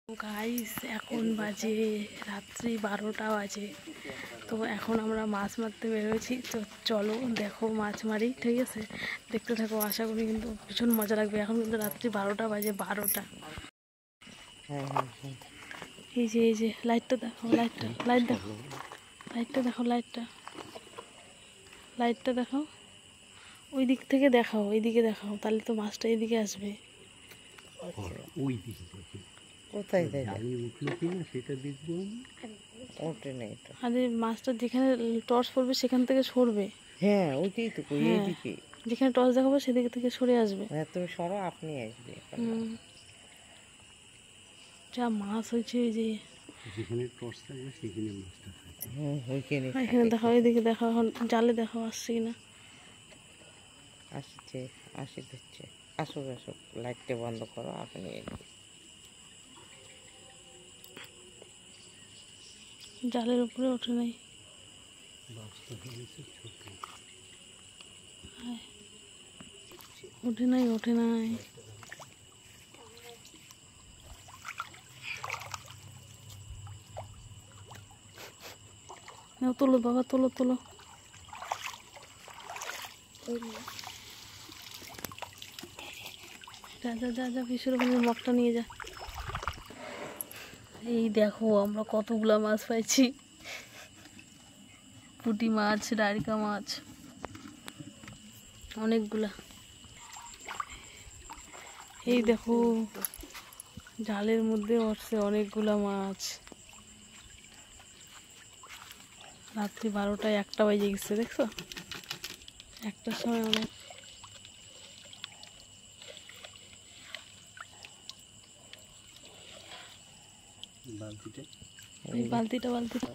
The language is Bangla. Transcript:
গাইস এখন বাজে রাত্রি 12টা বাজে। তো এখন আমরা মাছ মারতে বেরোয়েছি। তো চলো দেখো মাছ মারি, ঠিক আছে? দেখতে থাকো, আশা করি কিন্তু ভীষণ মজা লাগবে। এখন কিন্তু রাত্রি 12টা বাজে, 12টা। এই যে লাইটটা দেখো, লাইট দেখো, লাইটটা দেখো, লাইটটা দেখো। ওই দিক থেকে দেখাও, এইদিকে দেখাও, তাহলে তো মাছটা এইদিকে আসবে। ওই দিকে কোথায় উঠলো কিনা সেটা দেখবো। ওঠে নেই তো। আরে মাছটা যেখানে টর্চ পড়বে সেখান থেকে সরবে। হ্যাঁ ওইটাই তো কই, এইদিকে যেখানে টর্চ দেখাবো সেদিকে থেকে সরে আসবে। হ্যাঁ তুমি সরো, আপনি আসবে। যা মাছ হয়েছে, এই যে যেখানে টর্চ থাকবে সেখানে মাছটা থাকে। এখানে দেখাও, এইদিকে দেখাও, জালে দেখাও আসছে কিনা। আসছে, আসে দিচ্ছে। আসুক আসুক, লাইটটা বন্ধ করো, আপনি আসবে। জালের উপরে ওঠে নাই, ওঠে নাই, ওঠে নাই। নাও, তোলো বাবা, তোলো তোলো। যা যা যা যা, পিসুর ওখানে মগটা নিয়ে যা। এই দেখো আমরা কতগুলা মাছ পাইছি। পুঁটি মাছ, ডারিকা মাছ, অনেকগুলা। এই দেখো জালের মধ্যে উঠছে অনেকগুলা মাছ। রাত্রি 12টায় 1টা বাজে গেছে, দেখছো? 1টার সময় অনেক। বালতিটা বালতিটা